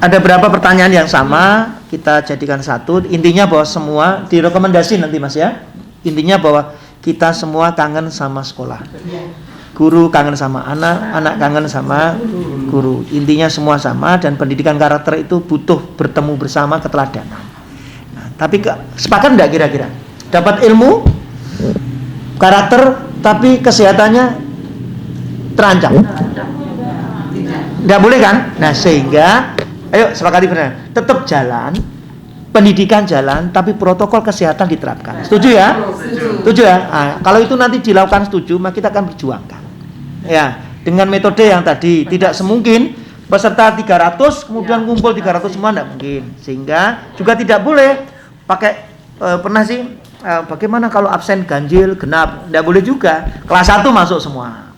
ada berapa pertanyaan yang sama, kita jadikan satu. Intinya bahwa semua direkomendasi nanti Mas ya. Intinya bahwa kita semua kangen sama sekolah. Guru kangen sama anak, anak kangen sama guru. Intinya semua sama, dan pendidikan karakter itu butuh bertemu bersama, keteladanan. Nah, tapi sepakat enggak kira-kira? Dapat ilmu karakter tapi kesehatannya terancam. Enggak boleh kan? Nah, sehingga ayo sepakati benar. Tetap jalan, pendidikan jalan, tapi protokol kesehatan diterapkan. Setuju ya? Setuju ya? Nah, kalau itu nanti dilakukan setuju, maka kita akan berjuangkan. Ya, dengan metode yang tadi tidak semungkin peserta 300 kemudian kumpul 300 semua, tidak mungkin. Sehingga juga tidak boleh pakai pernah sih bagaimana kalau absen ganjil genap, tidak boleh juga. Kelas 1 masuk semua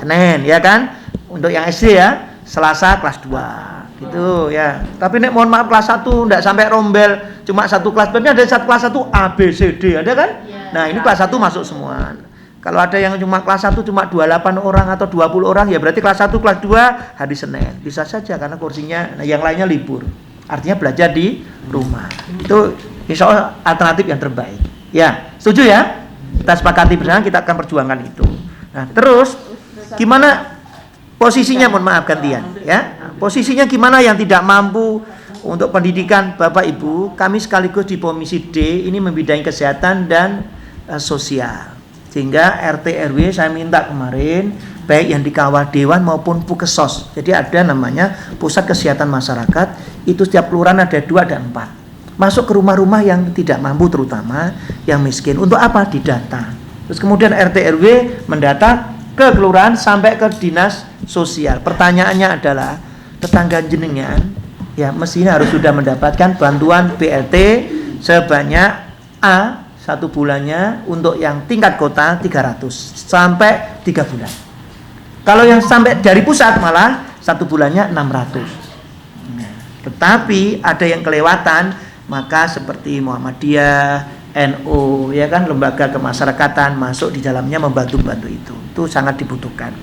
Senin ya kan, untuk yang SD ya, Selasa kelas 2 gitu ya. Tapi nek mohon maaf kelas 1 tidak sampai rombel, cuma satu kelas. Berarti ada satu kelas 1 A B C D, ada kan? Nah, ini kelas 1 masuk semua. Kalau ada yang cuma kelas 1 cuma 28 orang atau 20 orang, ya berarti kelas 1 kelas 2 hari Senin. Bisa saja karena kursinya, nah yang lainnya libur. Artinya belajar di rumah. Itu insya Allah alternatif yang terbaik. Ya, setuju ya? Kita sepakati bersama, kita akan perjuangkan itu. Nah, terus gimana posisinya, mohon maaf gantian ya. Posisinya gimana yang tidak mampu untuk pendidikan Bapak Ibu? Kami sekaligus di Komisi D ini membidangi kesehatan dan sosial. Sehingga RT RW saya minta kemarin baik yang dikawal dewan maupun Pukesos. Jadi ada namanya pusat kesehatan masyarakat, itu setiap kelurahan ada 2 ada 4. Masuk ke rumah-rumah yang tidak mampu, terutama yang miskin. Untuk apa? Didata. Terus kemudian RT RW mendata ke kelurahan sampai ke dinas sosial. Pertanyaannya adalah tetangga jenengan ya mestinya harus sudah mendapatkan bantuan BLT sebanyak A 1 bulannya, untuk yang tingkat kota 300 sampai 3 bulan. Kalau yang sampai dari pusat malah 1 bulannya 600. Nah, tetapi ada yang kelewatan, maka seperti Muhammadiyah, NU ya kan, lembaga kemasyarakatan masuk di dalamnya membantu-bantu itu. Itu sangat dibutuhkan.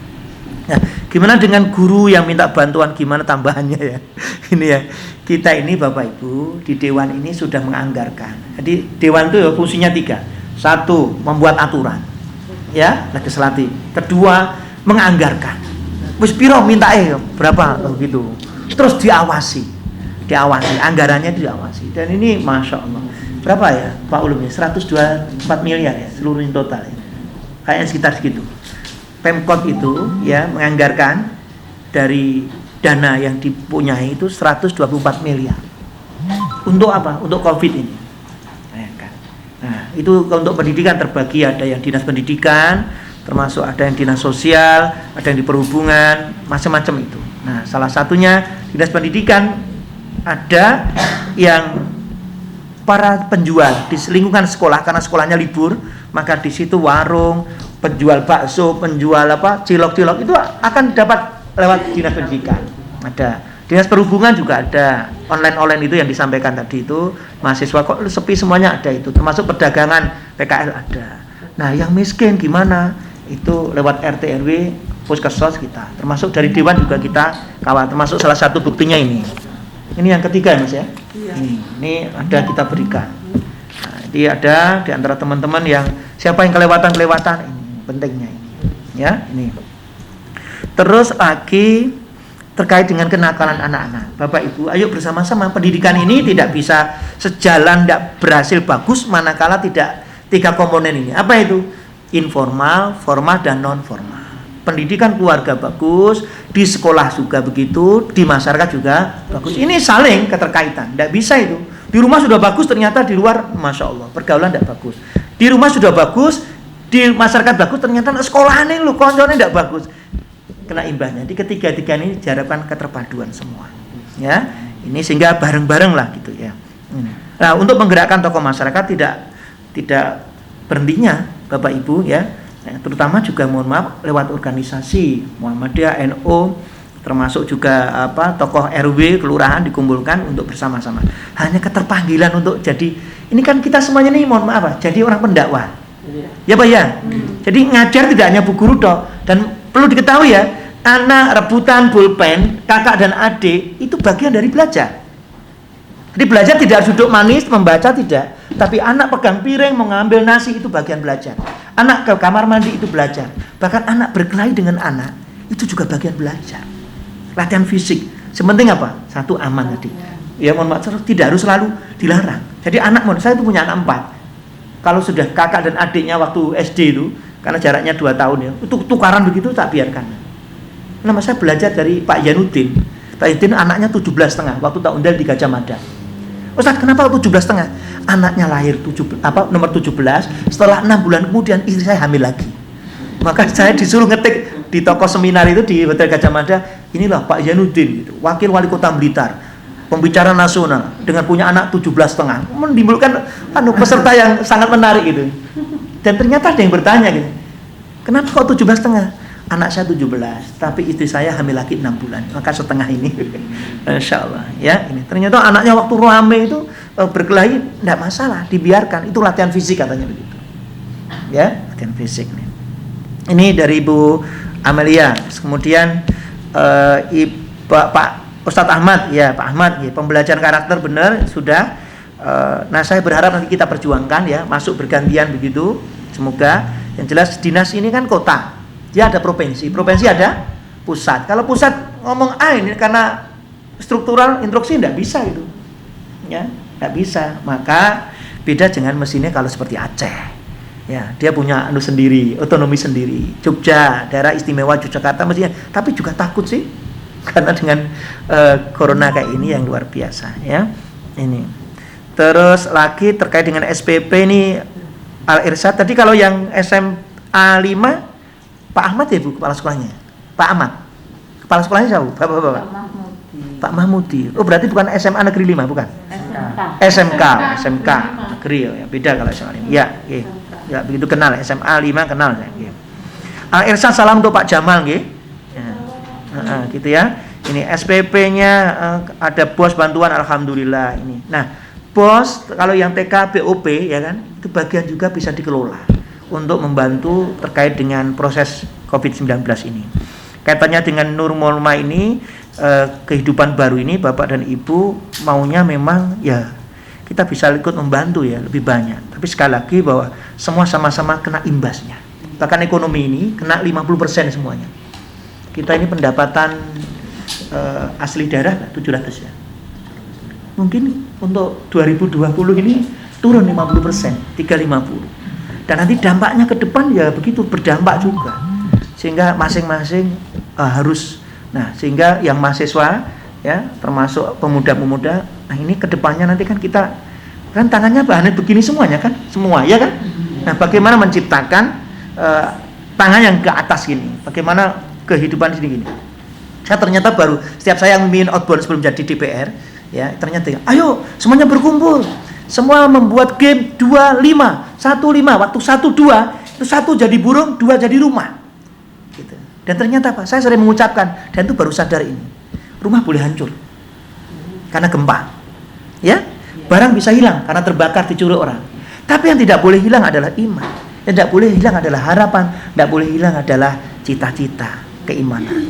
Nah, gimana dengan guru yang minta bantuan, gimana tambahannya ya? Ini ya, kita ini Bapak Ibu di Dewan ini sudah menganggarkan. Jadi Dewan itu ya fungsinya 3. 1, membuat aturan, ya legislatif. 2, menganggarkan. Wis piro minta berapa begitu. Terus diawasi, anggarannya diawasi. Dan ini masya Allah, berapa ya Pak Ulum ya? 124 miliar ya seluruh total ya. Kayaknya sekitar segitu. Pemkot itu ya menganggarkan dari dana yang dipunyai itu 124 miliar. Untuk apa? Untuk Covid ini. Nah, itu untuk pendidikan terbagi, ada yang dinas pendidikan, termasuk ada yang dinas sosial, ada yang di perhubungan, macam-macam itu. Nah, salah satunya dinas pendidikan ada yang para penjual di lingkungan sekolah, karena sekolahnya libur, maka di situ warung, penjual bakso, penjual cilok-cilok itu akan dapat lewat dinas pendidikan. Ada dinas perhubungan juga ada, online itu yang disampaikan tadi itu, mahasiswa kok sepi semuanya ada itu, termasuk perdagangan PKL ada. Nah, yang miskin gimana? Itu lewat RT RW, Puskesmas kita, termasuk dari Dewan juga kita kawal, termasuk salah satu buktinya ini. Ini yang ketiga ya Mas ya. Ini ada kita berikan. Nah, jadi ada di antara teman-teman yang siapa yang kelewatan ini pentingnya ini. Ya, ini. Terus lagi terkait dengan kenakalan anak-anak. Bapak Ibu, ayo bersama-sama, pendidikan ini tidak bisa sejalan, tidak berhasil bagus manakala tidak 3 komponen ini. Apa itu? Informal, formal, dan non formal. Pendidikan keluarga bagus, di sekolah juga begitu, di masyarakat juga bagus. Ini saling keterkaitan, tidak bisa itu. Di rumah sudah bagus, ternyata di luar, masya Allah, pergaulan tidak bagus. Di rumah sudah bagus, di masyarakat bagus, ternyata sekolahannya lu konconnya tidak bagus. Kena imbasnya. Di ketiga-tiga ini diharapkan keterpaduan semua. Ya, ini sehingga bareng-bareng lah gitu ya. Nah, untuk menggerakkan tokoh masyarakat tidak berhentinya Bapak Ibu ya. Terutama juga mohon maaf lewat organisasi Muhammadiyah, NU, termasuk juga tokoh RW kelurahan dikumpulkan untuk bersama-sama. Hanya keterpanggilan untuk jadi, ini kan kita semuanya nih mohon maaf jadi orang pendakwah. Ya Pak ya. Jadi ngajar tidak hanya bu guru toh, dan perlu diketahui ya, anak rebutan pulpen, kakak dan adik, itu bagian dari belajar. Jadi belajar tidak harus duduk manis, membaca tidak. Tapi anak pegang piring, mengambil nasi, itu bagian belajar. Anak ke kamar mandi, itu belajar. Bahkan anak berkelahi dengan anak, itu juga bagian belajar. Latihan fisik. Sepenting apa? Satu, aman tadi. Ya mohon maaf, tidak harus selalu dilarang. Jadi anak, saya itu punya anak 4. Kalau sudah kakak dan adiknya waktu SD itu, karena jaraknya 2 tahun ya, itu tukaran begitu, tak biarkan. Nama saya belajar dari Pak Yanudin. Pak Yanudin anaknya 17,5 waktu tak undal di Gajah Mada. Ustaz, kenapa 17,5? Anaknya lahir nomor 17, setelah 6 bulan kemudian istri saya hamil lagi. Maka saya disuruh ngetik di toko seminar itu di Hotel Gajah Mada, inilah Pak Yanudin gitu, wakil wali kota Blitar, pembicara nasional dengan punya anak 17,5, menimbulkan peserta yang sangat menarik gitu. Dan ternyata ada yang bertanya gitu, kenapa kok 17,5? Anak saya 17, tapi istri saya hamil lagi 6 bulan, maka setengah ini. Insya Allah ya, ini ternyata anaknya waktu rame itu berkelahi, tidak masalah, dibiarkan, itu latihan fisik katanya begitu ya, latihan fisik nih. Ini dari Ibu Amelia. Kemudian Pak Ustadz Ahmad, ya Pak Ahmad, ya, pembelajaran karakter benar sudah. Nah saya berharap nanti kita perjuangkan ya, masuk bergantian begitu. Semoga. Yang jelas dinas ini kan kota, dia ada provinsi ada pusat. Kalau pusat ngomong ini karena struktural instruksi tidak bisa gitu, ya tidak bisa. Maka beda dengan mesinnya kalau seperti Aceh, ya dia punya sendiri, otonomi sendiri. Jogja, daerah istimewa Yogyakarta mestinya, tapi juga takut sih karena dengan corona kayak ini yang luar biasa ya. Ini terus lagi terkait dengan SPP ini Al-Irsyad tadi. Kalau yang SMA 5 Pak Ahmad ya Bu kepala sekolahnya, Pak Ahmad kepala sekolahnya siapa? Bapak. Pak Mahmudi. Oh berarti bukan SMA Negeri 5 bukan? SMK Negeri ya, beda kalau SMA 5. Ya begitu kenal SMA 5 kenal ya. Al-Irsyad salam untuk Pak Jamal nggih. Ya. Gitu ya. Ini SPP-nya ada BOS bantuan alhamdulillah ini. Nah, BOS kalau yang TK BOP ya kan, itu bagian juga bisa dikelola untuk membantu terkait dengan proses COVID-19 ini. Kaitannya dengan Nur Mulma ini, kehidupan baru ini, Bapak dan Ibu maunya memang ya kita bisa ikut membantu ya lebih banyak. Tapi sekali lagi bahwa semua sama-sama kena imbasnya. Bahkan ekonomi ini kena 50% semuanya. Kita ini pendapatan asli daerah 700 ya. Mungkin untuk 2020 ini turun 50%, 350. Dan nanti dampaknya ke depan ya begitu, berdampak juga. Sehingga masing-masing harus, nah sehingga yang mahasiswa ya termasuk pemuda-pemuda, nah ini ke depannya nanti kan kita kan tangannya bahannya begini semuanya kan, semua ya kan. Nah bagaimana menciptakan tangan yang ke atas gini, bagaimana kehidupan sini gini. Saya ternyata baru setiap saya memimpin outbound sebelum jadi DPR ya, ternyata ayo semuanya berkumpul, semua membuat game 25, 15, waktu 12 itu 1 jadi burung, 2 jadi rumah gitu. Dan ternyata Pak, saya sering mengucapkan, dan itu baru sadar ini, rumah boleh hancur karena gempa ya, barang bisa hilang karena terbakar dicuri orang, tapi yang tidak boleh hilang adalah iman, yang tidak boleh hilang adalah harapan, tidak boleh hilang adalah cita-cita, keimanan.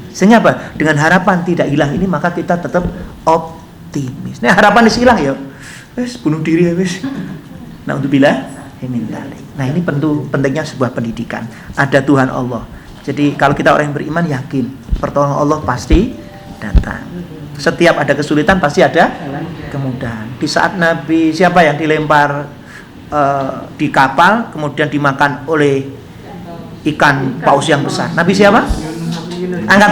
Sehingga apa? Dengan harapan tidak hilang ini maka kita tetap optimis. Nah harapan hilang ya, wes bunuh diri ya wes. Nah untuk bila ini dalik. Nah ini pentingnya sebuah pendidikan. Ada Tuhan Allah. Jadi kalau kita orang yang beriman yakin pertolongan Allah pasti datang. Setiap ada kesulitan pasti ada kemudahan. Di saat Nabi siapa yang dilempar di kapal kemudian dimakan oleh ikan paus yang besar? Nabi siapa? Angkat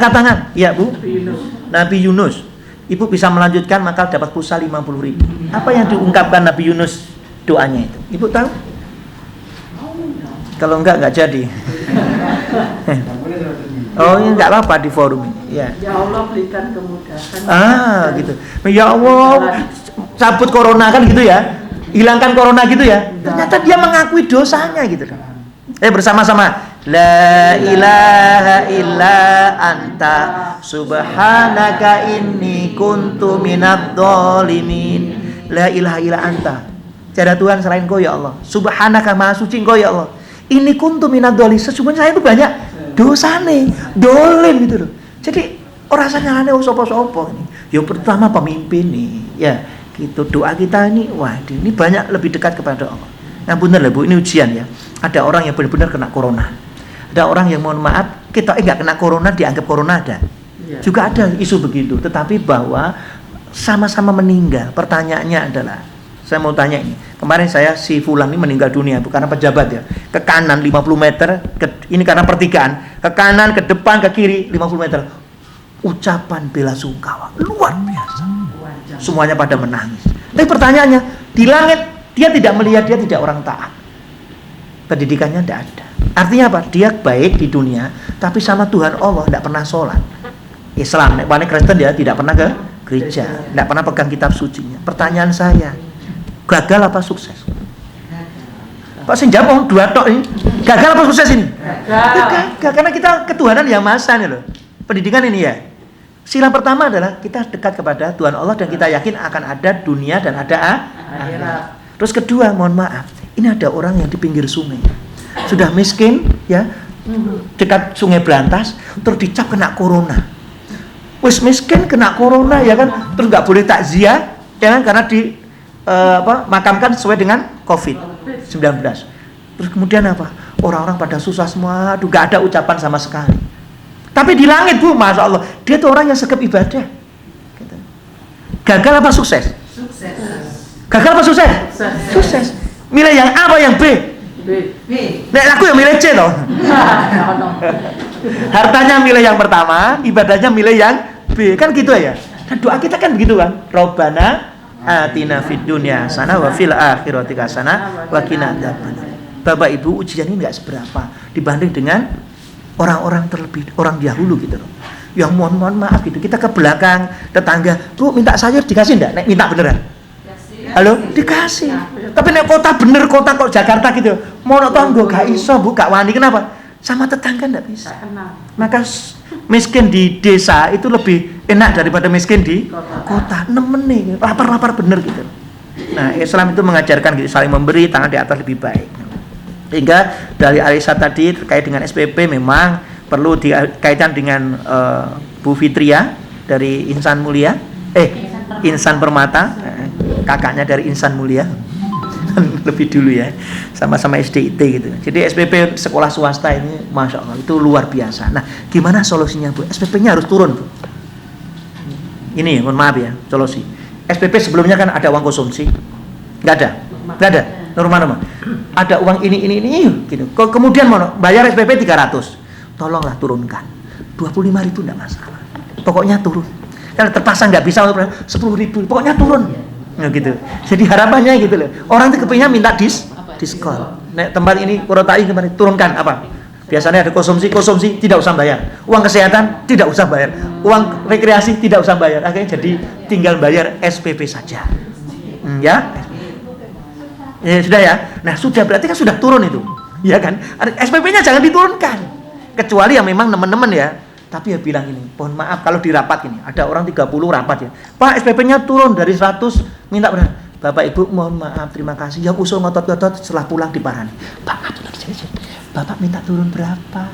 tangan. Ya Bu. Nabi Yunus. Ibu bisa melanjutkan maka dapat pulsa 50.000. Apa yang diungkapkan Nabi Yunus doanya itu? Ibu tahu? Kalau enggak jadi. Oh ini enggak apa-apa di forum ini. Ya. Ya Allah berikan kemudahan. Gitu. Ya Allah cabut corona kan gitu ya. Hilangkan corona gitu ya. Ternyata dia mengakui dosanya gitu kan. Bersama-sama. La ilaha illa anta subhanaka inni kuntu minadh dhalimin. La ilaha illa anta. Tiada Tuhan selain Kau ya Allah. Subhanaka maha suci Engkau ya Allah. Ini kuntu minadoli, sesungguhnya saya itu banyak dosane, dolim gitu loh. Jadi orang nyalane sopo-sopo ini. Yang pertama pemimpin nih, ya gitu. Doa kita ini, wah ini banyak lebih dekat kepada Allah. Nah benar lah Bu, ini ujian ya. Ada orang yang benar-benar kena corona. Ada orang yang mohon maaf, kita nggak kena corona dianggap corona ada. Juga ada isu begitu. Tetapi bahwa sama-sama meninggal. Pertanyaannya adalah, saya mau tanya ini. Kemarin saya si Fulan ini meninggal dunia bukan pejabat ya. Ke kanan 50 meter, ini karena pertigaan. Ke kanan, ke depan, ke kiri 50 meter. Ucapan bela sungkawa luar biasa. Semuanya pada menangis. Tapi pertanyaannya, di langit dia tidak melihat, dia tidak orang taat. Pendidikannya tidak ada. Artinya apa? Dia baik di dunia, tapi sama Tuhan Allah tidak pernah sholat. Islam, paling Kristen dia tidak pernah ke gereja, tidak pernah pegang kitab sucinya. Pertanyaan saya, gagal apa sukses? Pak sing jawab dua tok ini. Gagal apa sukses ini? Gagal. Karena kita ketuhanan yang masa nih loh. Pendidikan ini ya. Sila pertama adalah kita dekat kepada Tuhan Allah dan kita yakin akan ada dunia dan ada akhirat. Terus kedua, mohon maaf, ini ada orang yang di pinggir sungai. Sudah miskin ya, dekat sungai Berantas, terus dicap kena corona. Wis miskin kena corona ya kan, terus nggak boleh takziah ya kan, karena di makamkan sesuai dengan COVID-19. Terus kemudian apa? Orang-orang pada susah semua, aduh nggak ada ucapan sama sekali. Tapi di langit Bu, masya Allah, dia tuh orang yang sekep ibadah. Gitu. Gagal apa sukses? Sukses. Gagal apa sukses? Sukses. Milih yang A apa yang B? B. Nek aku yang milih C loh. Hartanya milih yang pertama, ibadahnya milih yang B, kan gitu ya. Dan doa kita kan begitu kan. Robbana atina fid dunya hasanah wa fil akhirati hasanah wa qina adzabannar. Bapak Ibu, ujian ini enggak seberapa dibanding dengan orang-orang terlebih, orang dahulu gitu loh. Yang mohon maaf gitu, kita ke belakang tetangga, Bu minta sayur dikasih enggak? Nek minta beneran? Halo, dikasih. Tapi nek kota bener, kota kok Jakarta gitu, mau tonggo gak iso Bu, gak wani. Kenapa? Sama tetangga enggak bisa. Maka miskin di desa itu lebih enak daripada miskin di kota. Nemen nih, lapar-lapar bener gitu. Nah, Islam itu mengajarkan gitu, saling memberi, tangan di atas lebih baik. Sehingga dari Alisa tadi terkait dengan SPP memang perlu dikaitkan dengan Bu Fitria dari Insan Mulia, Insan Permata, kakaknya dari Insan Mulia. Lebih dulu ya, sama-sama SDIT gitu. Jadi SPP sekolah swasta ini masya Allah itu luar biasa. Nah, gimana solusinya Bu? SPP-nya harus turun Bu. Ini mohon maaf ya, solusi. SPP sebelumnya kan ada uang konsumsi, nggak ada. Normal. Ada uang ini gitu. Kemudian mau bayar SPP 300, tolonglah turunkan. 25.000 enggak masalah. Pokoknya turun. Kalau terpaksa nggak bisa 10.000, pokoknya turun. Ya gitu. Jadi harapannya gitu loh. Orang itu kepingnya minta diskon. Nek tempat ini Kurotai kemarin turunkan apa? Biasanya ada konsumsi tidak usah bayar. Uang kesehatan tidak usah bayar. Uang rekreasi tidak usah bayar. Akhirnya jadi tinggal bayar SPP saja. Ya. Ya sudah ya. Nah, sudah berarti kan sudah turun itu. Ya kan? SPP-nya jangan diturunkan. Kecuali yang memang teman-teman ya. Tapi ya bilang ini, mohon maaf kalau di rapat ini ada orang 30 rapat ya. Pak, SPP-nya turun dari 100 minta berapa? Bapak Ibu mohon maaf, terima kasih. Yang usul ngotot-ngotot setelah pulang diparani. Pak, sini. Bapak minta turun berapa?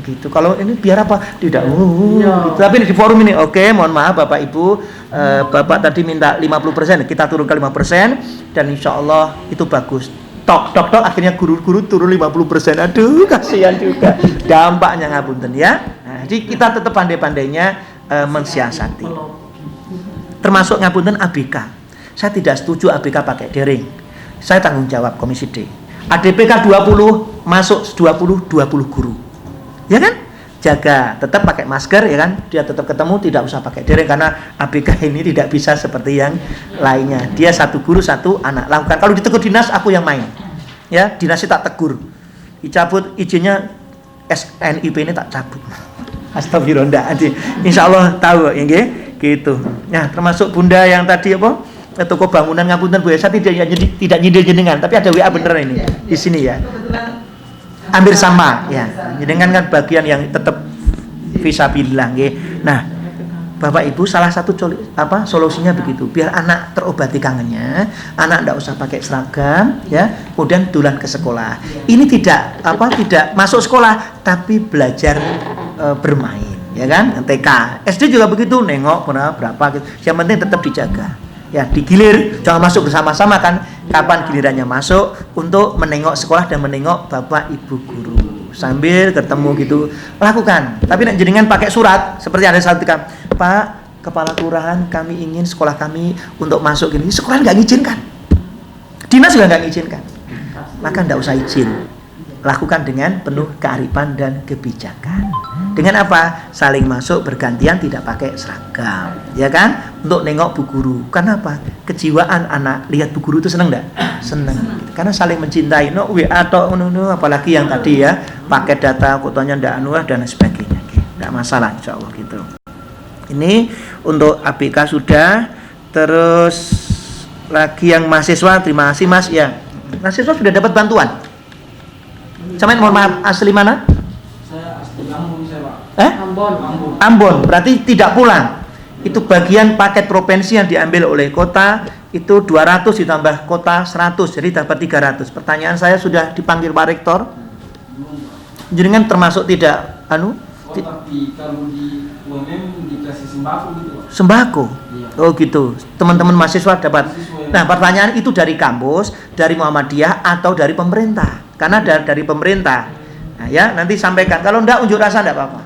Gitu. Kalau ini biar apa? Tidak. Gitu. Tapi di forum ini, oke, mohon maaf Bapak Ibu, Bapak tadi minta 50%, kita turun ke 5% dan insya Allah itu bagus. Tok, akhirnya guru-guru turun 50%. Aduh, kasihan juga. Dampaknya ngapunten ya. Nah, jadi kita tetap pandai-pandainya mensiasati. Termasuk ngapunten ABK. Saya tidak setuju ABK pakai daring. Saya tanggung jawab Komisi D. ADPK 20 masuk 20 guru. Ya kan? Jaga, tetap pakai masker ya kan? Dia tetap ketemu, tidak usah pakai daring karena ABK ini tidak bisa seperti yang lainnya. Dia satu guru satu anak lakukan. Kalau ditegur dinas aku yang main. Ya, dinasnya tak tegur. Dicabut izinnya SNIP ini tak cabut. Astagfirullah. Insya Allah tahu ya gitu. Nah, termasuk Bunda yang tadi apa? Toko bangunan ngapunten Bu, saya tidak nyindir jenengan, tapi ada WA beneran ini di sini ya. Hampir sama ya. Jenengan kan bagian yang tetap fisabilillah nggih. Nah, Bapak Ibu salah satu solusinya begitu, biar anak terobati kangennya, anak enggak usah pakai seragam ya, kemudian dulan ke sekolah. Ini tidak masuk sekolah tapi belajar bermain, ya kan? TK, SD juga begitu, nengok berapa gitu. Yang penting tetap dijaga. Ya, digilir, jangan masuk bersama-sama kan. Kapan gilirannya masuk untuk menengok sekolah dan menengok Bapak Ibu guru. Sambil ketemu gitu, lakukan. Tapi nek jenengan pakai surat, seperti ada satu kan, Pak Kepala Kelurahan, kami ingin sekolah kami untuk masuk gini. Sekolah nggak ngizinkan, dinas juga nggak ngizinkan, maka nggak usah izin. Lakukan dengan penuh kearifan dan kebijakan. Dengan apa? Saling masuk bergantian, tidak pakai seragam, ya kan? Untuk nengok bu guru. Karena apa? Kejiwaan anak lihat bu guru itu seneng nggak? Seneng. Karena saling mencintai. No WA atau apalagi yang tadi ya, pakai data fotonya ndak dan sebagainya. Nggak masalah, insya Allah gitu. Ini untuk ABK sudah. Terus lagi yang mahasiswa, terima kasih Mas ya. Mahasiswa sudah dapat bantuan. Sampai mohon maaf, asli mana? Saya asli Ambon, Pak. Ambon, berarti tidak pulang. Itu bagian paket provinsi yang diambil oleh kota, itu 200 ditambah kota 100, jadi dapat 300. Pertanyaan saya, sudah dipanggil Pak Rektor? Jenengan termasuk tidak tapi kalau di UMM dikasih sembako gitu, Pak. Sembako? Iya. Oh gitu, teman-teman mahasiswa dapat. Nah, pertanyaan itu dari kampus, dari Muhammadiyah atau dari pemerintah? Karena dari pemerintah. Nah, ya, nanti sampaikan. Kalau enggak, unjuk rasa enggak apa-apa.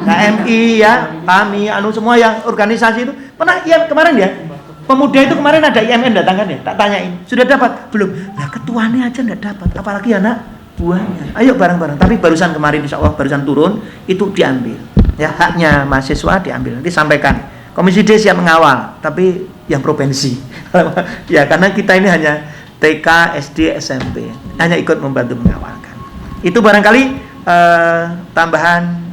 KMI ya, kami semua yang organisasi itu pernah ya kemarin ya. Pemuda itu kemarin ada IMN datang kan ya, tak tanyain, sudah dapat belum? Nah, ketuanya aja enggak dapat, apalagi anak buahnya. Ayo bareng-bareng. Tapi barusan kemarin insya Allah barusan turun itu diambil. Ya, haknya mahasiswa diambil. Nanti sampaikan. Komisi D siap mengawal, tapi yang provinsi. Ya, karena kita ini hanya TK, SD, SMP, hanya ikut membantu mengawalkan. Itu barangkali tambahan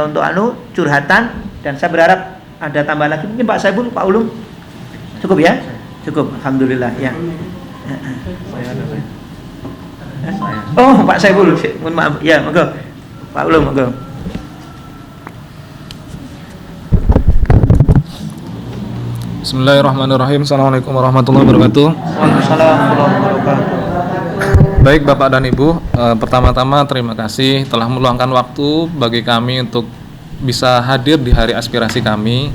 untuk curhatan, dan saya berharap ada tambahan lagi. Mungkin Pak Saiful, Pak Ulum, cukup ya? Cukup, alhamdulillah ya. Oh, Pak Saiful, mohon maaf. Ya, monggo. Pak Ulum, monggo. Bismillahirrahmanirrahim. Assalamualaikum warahmatullahi wabarakatuh. Waalaikumsalam warahmatullahi wabarakatuh. Baik Bapak dan Ibu, pertama-tama terima kasih telah meluangkan waktu bagi kami untuk bisa hadir di hari aspirasi kami.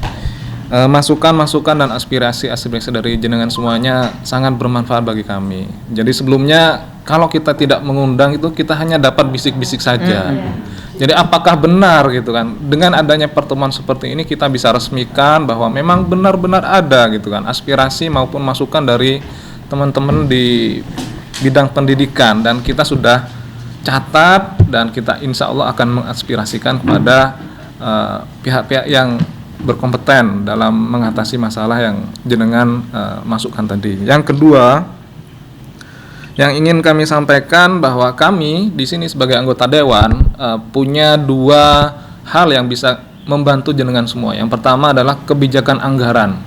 Masukan-masukan dan aspirasi dari jenengan semuanya sangat bermanfaat bagi kami. Jadi sebelumnya kalau kita tidak mengundang itu kita hanya dapat bisik-bisik saja. Jadi apakah benar gitu kan, dengan adanya pertemuan seperti ini kita bisa resmikan bahwa memang benar-benar ada gitu kan aspirasi maupun masukan dari teman-teman di bidang pendidikan, dan kita sudah catat dan kita insya Allah akan mengaspirasikan kepada pihak-pihak yang berkompeten dalam mengatasi masalah yang jenengan masukkan tadi. Yang kedua, yang ingin kami sampaikan bahwa kami di sini sebagai anggota dewan punya dua hal yang bisa membantu jenengan semua. Yang pertama adalah kebijakan anggaran.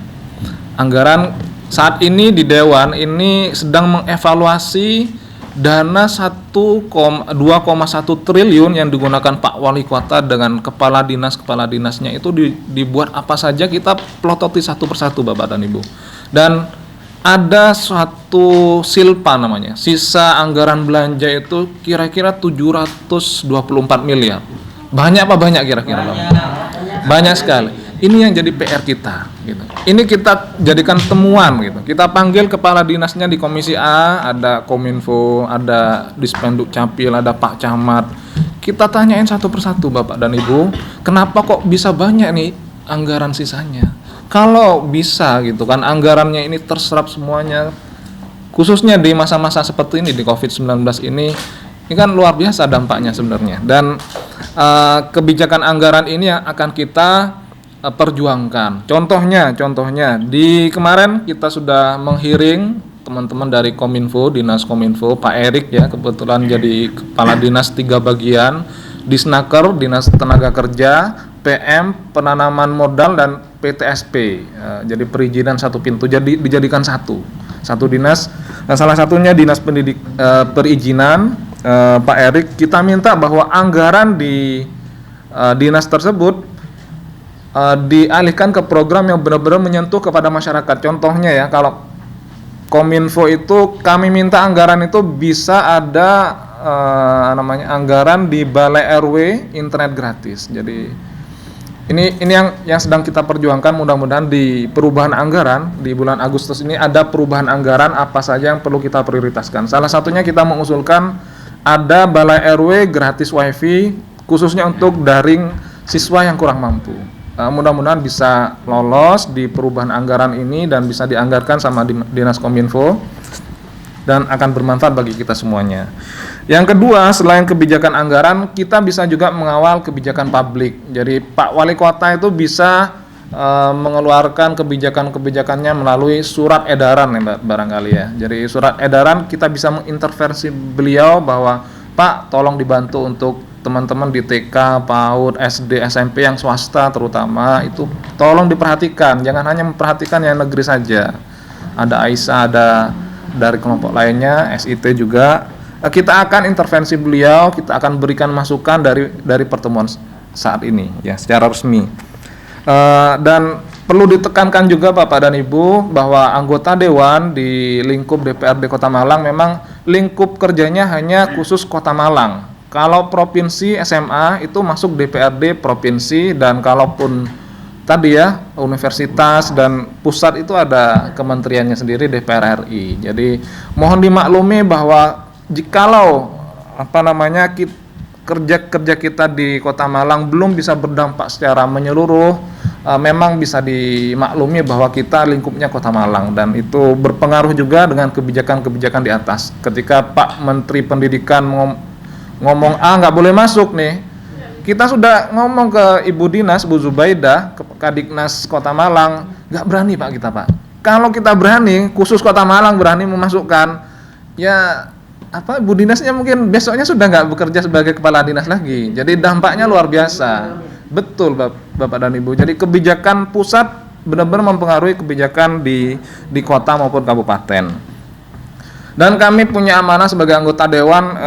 Anggaran saat ini di dewan ini sedang mengevaluasi dana 2,1 triliun yang digunakan Pak Wali Kota dengan kepala dinasnya itu dibuat apa saja, kita pelototi satu persatu Bapak dan Ibu. Dan ada suatu silpa namanya, sisa anggaran belanja itu kira-kira 724 miliar. Banyak apa banyak kira-kira? Banyak sekali. Ini yang jadi PR kita gitu. Ini kita jadikan temuan gitu. Kita panggil kepala dinasnya di Komisi A, ada Kominfo, ada Dispenduk Capil, ada Pak Camat. Kita tanyain satu persatu Bapak dan Ibu, kenapa kok bisa banyak nih anggaran sisanya? Kalau bisa gitu kan anggarannya ini terserap semuanya, khususnya di masa-masa seperti ini, di COVID-19 ini kan luar biasa dampaknya sebenarnya. Dan kebijakan anggaran ini yang akan kita perjuangkan. Contohnya di kemarin kita sudah menghearing teman-teman dari Kominfo, Dinas Kominfo, Pak Erik ya, kebetulan jadi kepala dinas 3 bagian, Disnaker, Dinas Tenaga Kerja, PM, Penanaman Modal, dan PTSP. Jadi perizinan satu pintu, jadi dijadikan satu dinas. Nah, salah satunya Dinas Perizinan, Pak Erik, kita minta bahwa anggaran di dinas tersebut dialihkan ke program yang benar-benar menyentuh kepada masyarakat. Contohnya ya, kalau Kominfo itu kami minta anggaran itu bisa ada anggaran di Balai RW internet gratis. Jadi ini yang sedang kita perjuangkan. Mudah-mudahan di perubahan anggaran di bulan Agustus ini ada perubahan anggaran apa saja yang perlu kita prioritaskan. Salah satunya kita mengusulkan ada Balai RW gratis WiFi khususnya untuk daring siswa yang kurang mampu. Mudah-mudahan bisa lolos di perubahan anggaran ini dan bisa dianggarkan sama Dinas Kominfo dan akan bermanfaat bagi kita semuanya. Yang kedua, selain kebijakan anggaran, kita bisa juga mengawal kebijakan publik. Jadi Pak Wali Kota itu bisa mengeluarkan kebijakan-kebijakannya melalui surat edaran ya barangkali ya. Jadi surat edaran kita bisa mengintervensi beliau bahwa Pak tolong dibantu untuk teman-teman di TK, PAUD, SD, SMP yang swasta terutama itu tolong diperhatikan. Jangan hanya memperhatikan yang negeri saja. Ada Aisyah, ada dari kelompok lainnya, SIT juga. Kita akan intervensi beliau, kita akan berikan masukan dari pertemuan saat ini ya secara resmi. Dan perlu ditekankan juga Bapak dan Ibu bahwa anggota dewan di lingkup DPRD Kota Malang memang lingkup kerjanya hanya khusus Kota Malang. Kalau provinsi SMA itu masuk DPRD provinsi, dan kalaupun tadi ya universitas dan pusat itu ada kementeriannya sendiri DPR RI. Jadi mohon dimaklumi bahwa jikalau kerja kita di Kota Malang belum bisa berdampak secara menyeluruh, memang bisa dimaklumi bahwa kita lingkupnya Kota Malang, dan itu berpengaruh juga dengan kebijakan-kebijakan di atas. Ketika Pak Menteri Pendidikan ngomong nggak boleh masuk nih, kita sudah ngomong ke Ibu Dinas Bu Zubaidah, ke Kadiknas Kota Malang, nggak berani Pak kita Pak. Kalau kita berani, khusus Kota Malang berani memasukkan, ya Bu Dinasnya mungkin besoknya sudah nggak bekerja sebagai kepala dinas lagi. Jadi dampaknya luar biasa. Betul Bapak dan Ibu. Jadi kebijakan pusat benar-benar mempengaruhi kebijakan di kota maupun kabupaten. Dan kami punya amanah sebagai anggota dewan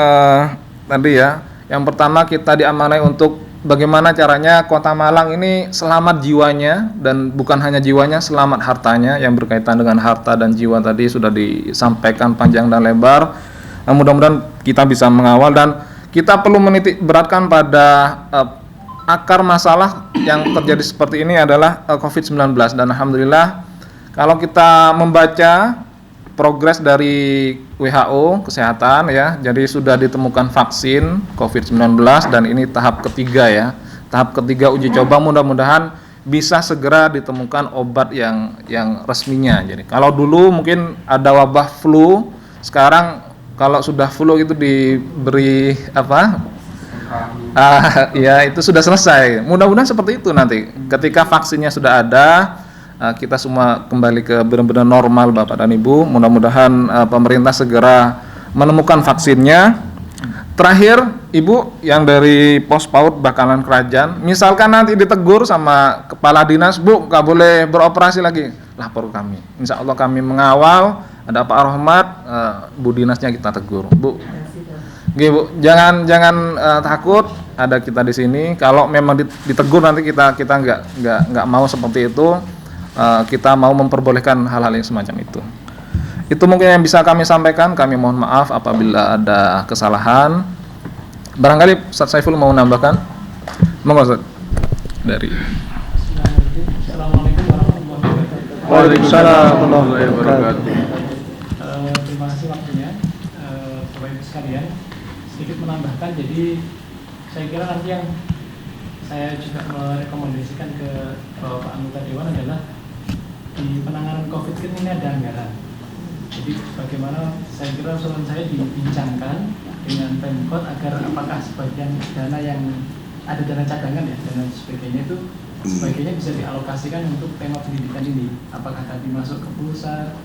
tadi ya. Yang pertama kita diamanai untuk bagaimana caranya Kota Malang ini selamat jiwanya, dan bukan hanya jiwanya, selamat hartanya. Yang berkaitan dengan harta dan jiwa tadi sudah disampaikan panjang dan lebar. Mudah-mudahan kita bisa mengawal, dan kita perlu menitik beratkan pada akar masalah yang terjadi seperti ini adalah COVID-19. Dan alhamdulillah kalau kita membaca progres dari WHO kesehatan ya, jadi sudah ditemukan vaksin COVID-19 dan ini tahap ketiga ya. Tahap ketiga uji coba, mudah-mudahan bisa segera ditemukan obat yang resminya. Jadi kalau dulu mungkin ada wabah flu, sekarang kalau sudah flu itu diberi ya itu sudah selesai. Mudah-mudahan seperti itu nanti. Ketika vaksinnya sudah ada, kita semua kembali ke benar-benar normal Bapak dan Ibu. Mudah-mudahan pemerintah segera menemukan vaksinnya. Terakhir, Ibu yang dari Pos PAUD Bakalan Kerajaan, misalkan nanti ditegur sama kepala dinas, Bu, nggak boleh beroperasi lagi, lapor kami. Insya Allah kami mengawal. Ada Pak Rahmat, Bu Dinasnya kita tegur, Bu. Oke, Bu, jangan takut, ada kita di sini. Kalau memang ditegur nanti kita nggak mau seperti itu. Kita mau memperbolehkan hal-hal yang semacam itu. Itu mungkin yang bisa kami sampaikan. Kami mohon maaf apabila ada kesalahan. Barangkali Ustaz Saiful mau menambahkan. Monggo Ustaz. Dari Assalamualaikum warahmatullahi wabarakatuh. Waalaikumsalam warahmatullahi wabarakatuh. Terima kasih waktunya, Bapak Ibu sekalian. Sedikit menambahkan, jadi saya kira nanti yang saya juga merekomendasikan ke Pak Anggota Dewan adalah di penanganan COVID ini ada anggaran. Jadi bagaimana saya kira usulan saya dibincangkan dengan Pemkot agar apakah sebagian dana yang ada dana cadangan ya, dana sebagainya itu sebagainya bisa dialokasikan untuk tema pendidikan ini. Apakah tadi masuk ke pulsa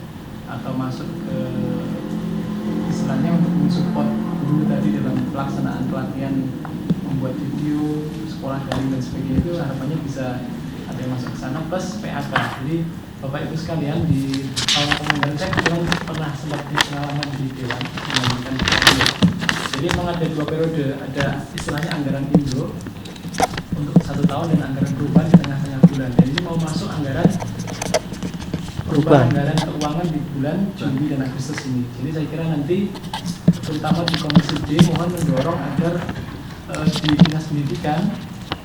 atau masuk ke istilahnya untuk mensupport guru tadi dalam pelaksanaan pelatihan membuat video sekolah daring dan sebagainya, itu harapannya bisa ada yang masuk ke sana plus PAK. Jadi Bapak Ibu sekalian, di tahun kemarin saya kebetulan pernah sempat di pengalaman di Dewan mengajukan periode. Jadi memang ada 2 periode, ada istilahnya anggaran induk untuk 1 tahun dan anggaran perubahan di tengah-tengah bulan. Dan ini mau masuk anggaran perubahan anggaran keuangan di bulan Juli dan Agustus ini. Jadi saya kira nanti terutama di Komisi D mohon mendorong agar di Dinas Pendidikan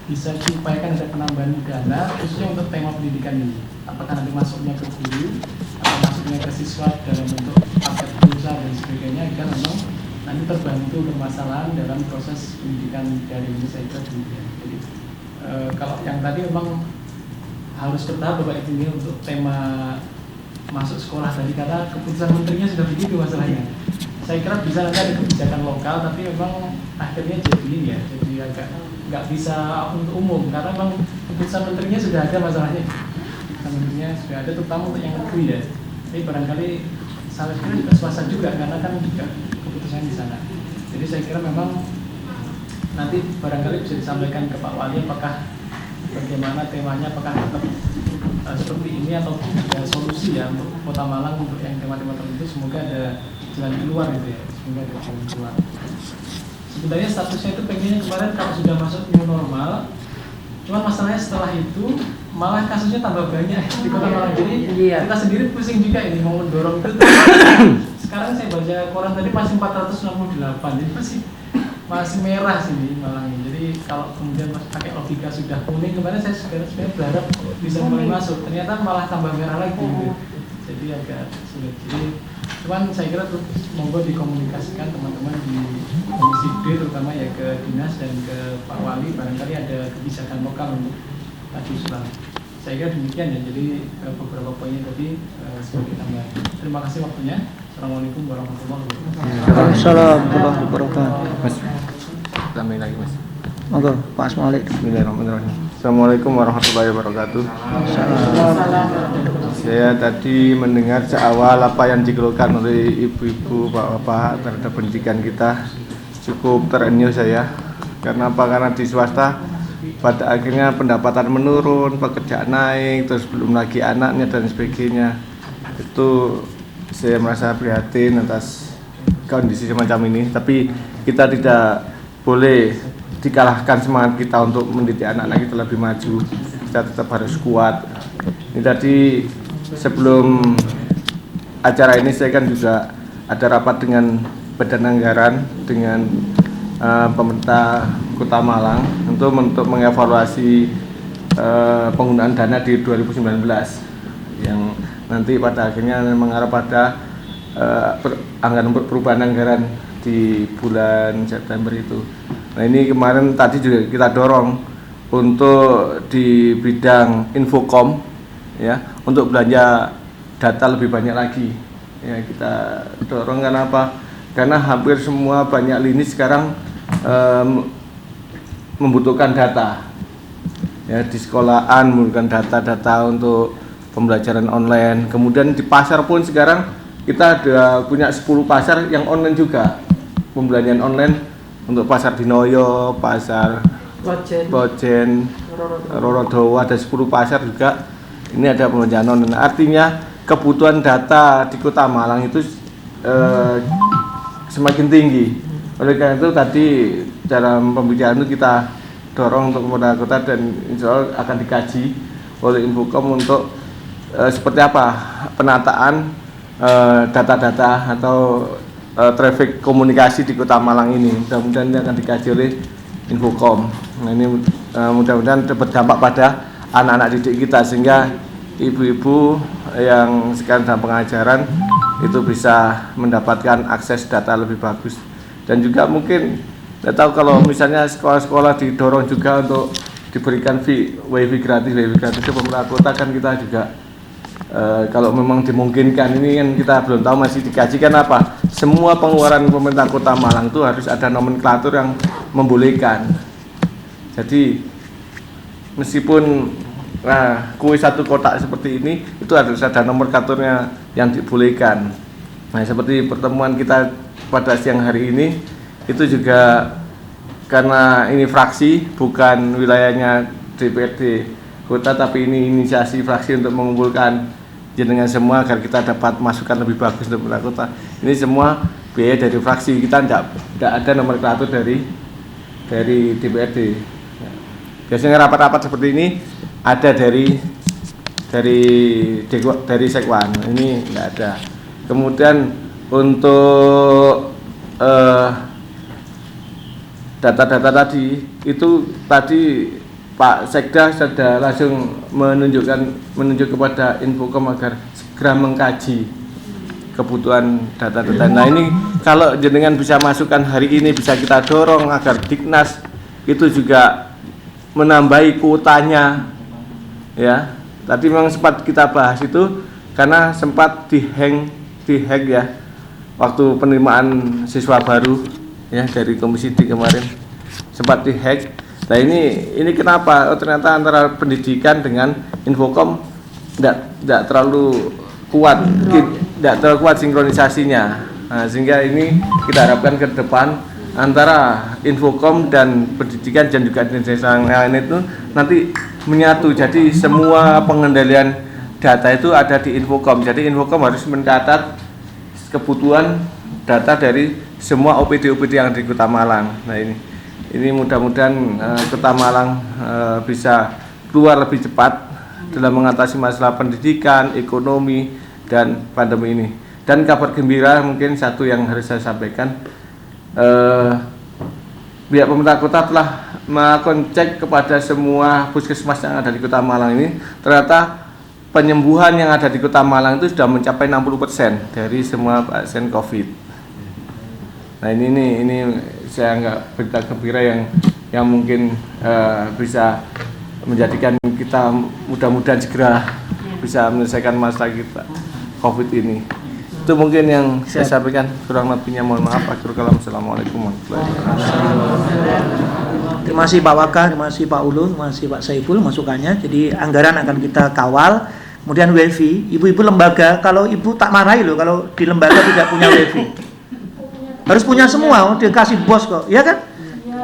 bisa diupayakan ada penambahan dana khususnya untuk tema pendidikan ini. Apakah nanti masuknya ke guru atau masuknya ke siswa dalam bentuk paket pulsa dan sebagainya agar memang nanti terbantu permasalahan dalam proses pendidikan dari ini, saya kira demikian. Jadi kalau yang tadi memang harus bertahap Bapak Ibu ini untuk tema masuk sekolah tadi, karena keputusan menterinya sudah begitu masalahnya. Saya kira bisa nanti ada kebijakan lokal, tapi memang akhirnya jadi ini ya, jadi agak nggak bisa untuk umum karena memang keputusan menterinya sudah ada masalahnya. Keputusan menterinya sudah ada, terutama untuk yang negeri ya. Tapi barangkali salah kira juga swasta juga karena kan juga keputusan di sana. Jadi saya kira memang nanti barangkali bisa disampaikan ke Pak Wali apakah bagaimana temanya, apakah tetap seperti ini atau ada solusi ya untuk Kota Malang untuk yang tema-tema tertentu. Semoga ada jalan keluar gitu ya, semoga ada jalan keluar. Sebenarnya statusnya itu pengennya kemarin kalau sudah masuk new normal, cuman masalahnya setelah itu malah kasusnya tambah banyak di Kota Malang. Jadi kita sendiri pusing juga ini mau mendorong itu. Sekarang saya baca koran tadi masih 468, jadi masih merah sini Malang ini. Jadi kalau kemudian pakai logika sudah kuning, kemarin saya sebenarnya berharap bisa mulai masuk, ternyata malah tambah merah lagi gitu. Jadi agak sulit. Jadi cuman saya kira monggo dikomunikasikan teman-teman di Komisi D terutama ya ke Dinas dan ke Pak Wali, barangkali ada kebijakan lokal untuk tadi usulan. Saya kira demikian ya, jadi beberapa poinnya tadi sebagai tambahan. Terima kasih waktunya. Assalamualaikum warahmatullahi wabarakatuh. Assalamualaikum warahmatullahi wabarakatuh. Mas, tambahin lagi Mas. Monggo Pak Asmalik. Bismillahirrahmanirrahim. Assalamualaikum warahmatullahi wabarakatuh. Saya tadi mendengar seawal apa yang dikeluhkan oleh ibu-ibu, bapak-bapak terhadap pendidikan kita, cukup terenyuh saya. Karena apa? Karena di swasta pada akhirnya pendapatan menurun, pekerjaan naik, terus belum lagi anaknya dan sebagainya. Itu saya merasa prihatin atas kondisi semacam ini. Tapi kita tidak boleh dikalahkan semangat kita untuk mendidik anak-anak kita lebih maju. Kita tetap harus kuat. Ini tadi sebelum acara ini saya kan juga ada rapat dengan Badan Anggaran dengan pemerintah Kota Malang untuk mengevaluasi penggunaan dana di 2019 yang nanti pada akhirnya mengarah pada anggaran perubahan anggaran di bulan September itu. Nah ini kemarin tadi juga kita dorong untuk di bidang infokom ya, untuk belanja data lebih banyak lagi ya, kita dorong. Karena apa? Karena hampir semua banyak lini sekarang membutuhkan data ya, di sekolahan membutuhkan data-data untuk pembelajaran online. Kemudian di pasar pun sekarang kita ada punya 10 pasar yang online juga, pembelajaran online untuk pasar Dinoyo, pasar Bojen, Rorodowo, ada 10 pasar juga. Ini ada pembelajaran online. Artinya kebutuhan data di Kota Malang itu semakin tinggi. Oleh karena itu tadi dalam pembicaraan itu kita dorong untuk pemerintah kota dan insya Allah akan dikaji oleh Infokom untuk seperti apa penataan data-data atau traffic komunikasi di Kota Malang ini. Mudah-mudahan ini akan dikaji oleh Infokom. Nah ini mudah-mudahan berdampak pada anak-anak didik kita sehingga ibu-ibu yang sekarang dalam pengajaran itu bisa mendapatkan akses data lebih bagus. Dan juga mungkin saya tahu kalau misalnya sekolah-sekolah didorong juga untuk diberikan wifi gratis ke pemerintah kota, kan kita juga kalau memang dimungkinkan, ini kan kita belum tahu, masih dikajikan apa. Semua pengeluaran pemerintah Kota Malang itu harus ada nomenklatur yang membolehkan. Jadi meskipun kue satu kotak seperti ini itu harus ada nomenklaturnya yang dibolehkan. Nah seperti pertemuan kita pada siang hari ini itu juga karena ini fraksi bukan wilayahnya DPRD Kota, tapi ini inisiasi fraksi untuk mengumpulkan jenengan semua agar kita dapat masukan lebih bagus untuk pemerintah kota. Ini semua biaya dari fraksi, kita tidak ada nomenklatur dari DPRD. Biasanya rapat-rapat seperti ini ada dari Sekwan, ini enggak ada. Kemudian untuk data-data tadi itu tadi Pak Sekda sudah langsung menunjuk kepada Infokom agar segera mengkaji kebutuhan data-data. Nah ini kalau jenengan bisa masukkan hari ini, bisa kita dorong agar Dignas itu juga menambahi kuotanya, ya. Tadi memang sempat kita bahas itu karena sempat dihack ya waktu penerimaan siswa baru ya dari Komisi D kemarin sempat dihack. Nah ini kenapa? Oh, ternyata antara pendidikan dengan Infokom tidak terlalu kuat, sinkronisasinya. Nah, sehingga ini kita harapkan ke depan antara Infokom dan pendidikan dan juga desa yang lain itu nanti menyatu. Jadi semua pengendalian data itu ada di Infokom. Jadi Infokom harus mencatat kebutuhan data dari semua OPD yang di Kota Malang. Nah ini mudah-mudahan Kota Malang bisa keluar lebih cepat dalam mengatasi masalah pendidikan, ekonomi, dan pandemi ini. Dan kabar gembira mungkin satu yang harus saya sampaikan, pihak pemerintah kota telah melakukan cek kepada semua puskesmas yang ada di Kota Malang ini. Ternyata penyembuhan yang ada di Kota Malang itu sudah mencapai 60% dari semua pasien COVID. Nah ini saya anggap berita gembira yang mungkin bisa menjadikan kita mudah-mudahan segera bisa menyelesaikan masalah kita COVID ini. Itu mungkin yang saya sampaikan, kurang lebihnya mohon maaf. Assalamualaikum warahmatullahi wabarakatuh. Terima kasih Pak Waka, terima kasih Pak Ulun, terima kasih Pak Saiful masukannya. Jadi anggaran akan kita kawal. Kemudian WiFi, ibu-ibu lembaga, kalau ibu tak marahi loh kalau di lembaga tidak punya WiFi. Harus punya semua, dikasih bos kok, ya kan?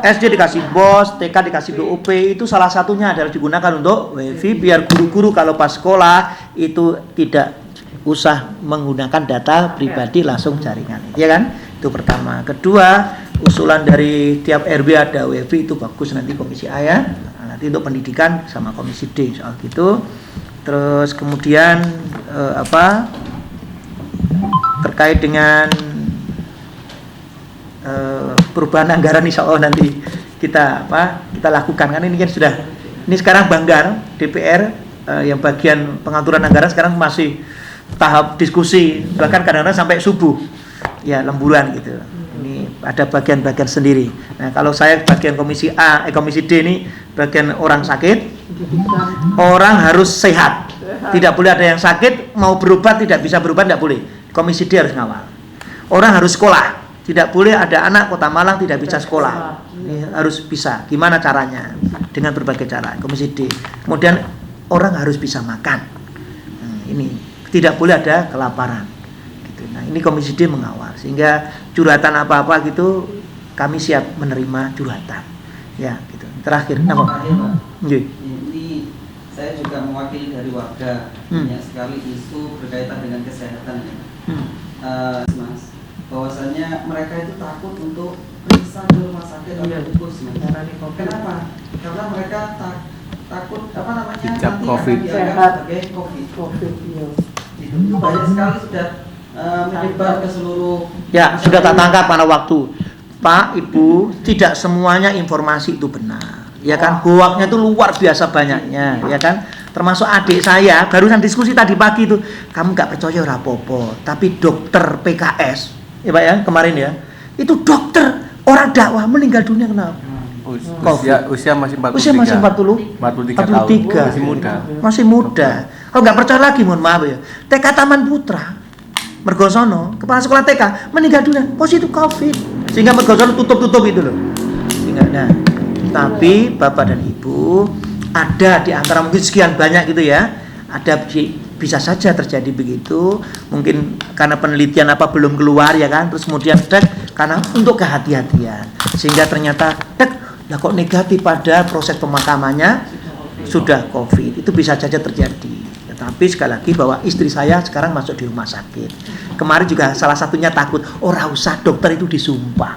SD dikasih bos, TK dikasih BOP, itu salah satunya adalah digunakan untuk WiFi biar guru-guru kalau pas sekolah itu tidak usah menggunakan data pribadi langsung jaringan, ya kan? Itu pertama. Kedua, usulan dari tiap RW ada WiFi, itu bagus, nanti Komisi A ya. Nah, nanti untuk pendidikan sama Komisi D soal gitu. Terus kemudian terkait dengan perubahan anggaran, insya Allah nanti kita lakukan, kan ini kan sudah, ini sekarang Banggar DPR yang bagian pengaturan anggaran sekarang masih tahap diskusi, bahkan kadang-kadang sampai subuh ya, lemburan gitu. Ini ada bagian-bagian sendiri. Nah kalau saya bagian Komisi A, Komisi D ini bagian orang sakit, orang harus sehat, tidak boleh ada yang sakit mau berubah tidak bisa berubah, tidak boleh. Komisi D harus ngawal. Orang harus sekolah, tidak boleh ada anak Kota Malang tidak bisa sekolah. Ini harus bisa. Gimana caranya? Dengan berbagai cara. Komisi D. Kemudian orang harus bisa makan. Nah, ini tidak boleh ada kelaparan. Gitu. Nah, ini Komisi D mengawal. Sehingga curhatan apa-apa gitu kami siap menerima curhatan. Ya, gitu. Terakhir, nama. Ini saya juga mewakili dari warga. Banyak sekali isu berkaitan dengan kesehatan ya. Mas, bahwasanya mereka itu takut untuk periksa ke rumah sakit atau puskesmas. Kenapa? Karena mereka takut dicap nanti COVID. akan dianggap sebagai COVID. Itu banyak sekali sudah menyebar ke seluruh. Ya, sudah tak tangkap pada waktu. Pak, Ibu, tidak semuanya informasi itu benar. Ya kan, hoaknya itu luar biasa banyaknya, ya kan? Termasuk adik saya, barusan diskusi tadi pagi itu, kamu gak percaya rapopo, tapi dokter PKS, ya Pak ya, kemarin ya, itu dokter, orang dakwah meninggal dunia kenapa? Usia masih 43. Usia masih 43 tahun. Masih muda. Masih muda. Kalau nggak percaya lagi, mohon maaf ya. TK Taman Putra, Mergosono, kepala sekolah TK meninggal dunia positif COVID. Sehingga Mergosono tutup itu loh. Sehingga, nah, tapi Bapak dan Ibu ada di antara mungkin sekian banyak gitu ya. Ada bisa saja terjadi begitu. Mungkin karena penelitian apa belum keluar ya kan. Terus kemudian karena untuk kehati-hatian. Sehingga ternyata lah kok negatif pada proses pemakamannya sudah COVID. Itu bisa saja terjadi. Tetapi sekali lagi bahwa istri saya sekarang masuk di rumah sakit. Kemarin juga salah satunya takut, ora usah dokter itu disumpah.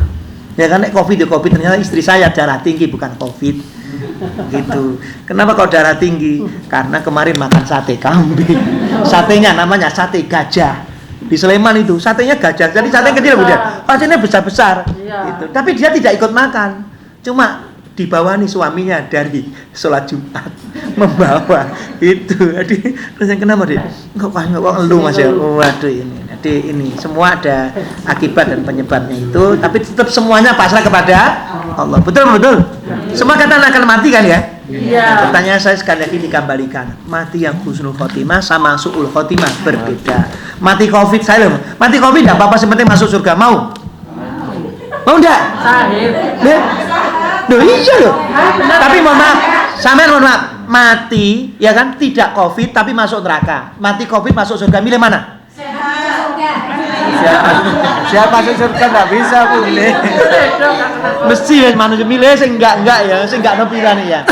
Ya kan COVID ternyata istri saya darah tinggi bukan COVID. Gitu. Kenapa kau darah tinggi? Karena kemarin makan sate kambing. Satenya namanya sate gajah. Di Sleman itu satenya gajah. Jadi sate kecil Bunda. Pasiennya besar-besar. Iya. Gitu. Tapi dia tidak ikut makan. Cuma dibawa nih suaminya dari sholat Jumat membawa itu. Jadi terus yang kenapa dia? Kok lu Mas ya? Waduh ini. Jadi ini semua ada akibat dan penyebabnya itu. Tapi tetap semuanya pasrah kepada Allah. Betul. Semua kata akan mati kan ya? Iya. Pertanyaan saya sekali lagi dikembalikan. Mati yang husnul khotimah sama su'ul khotimah berbeda. Mati COVID saya loh. Mati COVID enggak apa-apa, yang penting masuk surga. Mau? Mau enggak? Sahib. Loh iya loh. Tapi mohon maaf, sampean mohon maaf, mati ya kan tidak COVID tapi masuk neraka. Mati COVID masuk surga, milih mana? Siapa masuk surga nggak bisa pilih. Mesti ya manusia milih sing enggak ya, sing enggak nopiran ya.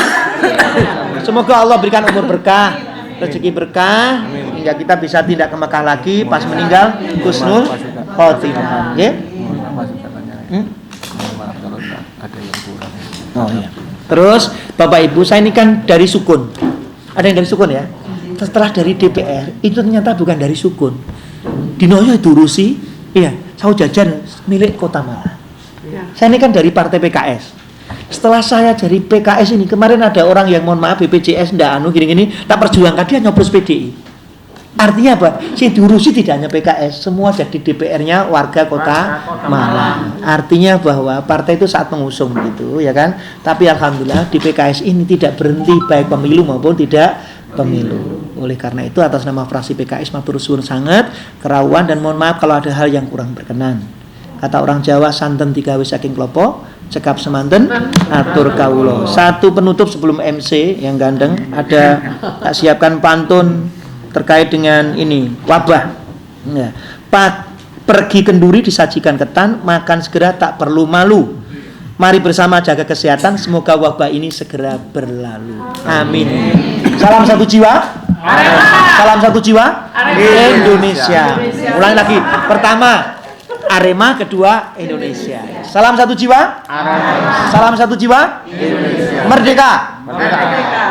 Semoga Allah berikan umur berkah, rezeki berkah hingga kita bisa tidak ke Mekah lagi pas meninggal husnul khotimah, nggih. Maaf kalau ada yang kurang. Oh iya. Terus Bapak Ibu, saya ini kan dari Sukun. Ada yang dari Sukun ya? Setelah dari DPR, itu ternyata bukan dari Sukun. Dinoyo itu Rusi, iya, saya jajan milik Kota Malang. Saya ini kan dari Partai PKS. Setelah saya dari PKS ini, kemarin ada orang yang mohon maaf BPJS ndak gini-gini, tak perjuangkan dia nyoblos PDI. Artinya apa? Si diurusi tidak hanya PKS, semua jadi DPR-nya warga Kota Malang. Artinya bahwa partai itu saat mengusung gitu, ya kan? Tapi alhamdulillah di PKS ini tidak berhenti baik pemilu maupun tidak pemilu. Oleh karena itu atas nama fraksi PKS matur suwun sangat kerawuan dan mohon maaf kalau ada hal yang kurang berkenan. Kata orang Jawa santen digawe saking klopo, cekap semanten atur kawula. Satu penutup sebelum MC yang gandeng ada tak siapkan pantun terkait dengan ini wabah ya. Pergi kenduri disajikan ketan, makan segera tak perlu malu. Mari bersama jaga kesehatan, semoga wabah ini segera berlalu. Amin. Salam satu jiwa. Salam satu jiwa. Indonesia. Ulangi lagi. Pertama Arema, kedua Indonesia. Salam satu jiwa. Salam satu jiwa. Merdeka.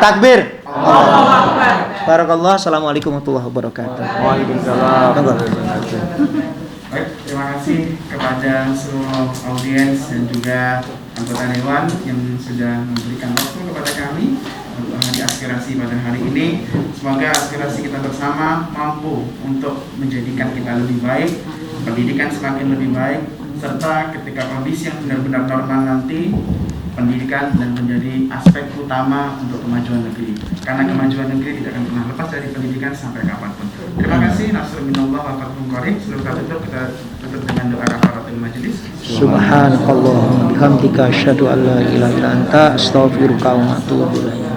Takbir. Barakallah. Assalamualaikum warahmatullahi wabarakatuh. Waalaikumsalam. Baik, terima kasih kepada seluruh audiens dan juga anggota dewan yang sudah memberikan waktu kepada kami untuk hari aspirasi pada hari ini. Semoga aspirasi kita bersama mampu untuk menjadikan kita lebih baik, pendidikan semakin lebih baik, serta ketika kondisi yang benar-benar normal nanti, pendidikan dan menjadi aspek utama untuk kemajuan negeri. Karena kemajuan negeri tidak akan pernah lepas dari pendidikan sampai kapanpun. Terima kasih. Nasrul minallah wa fathun qarib. Sebelum kita tutup dengan doa kafaratul majelis. Subhanallah bihamdika asyhadu an la ilaha illa anta astaghfiruka wa atubu ilaik.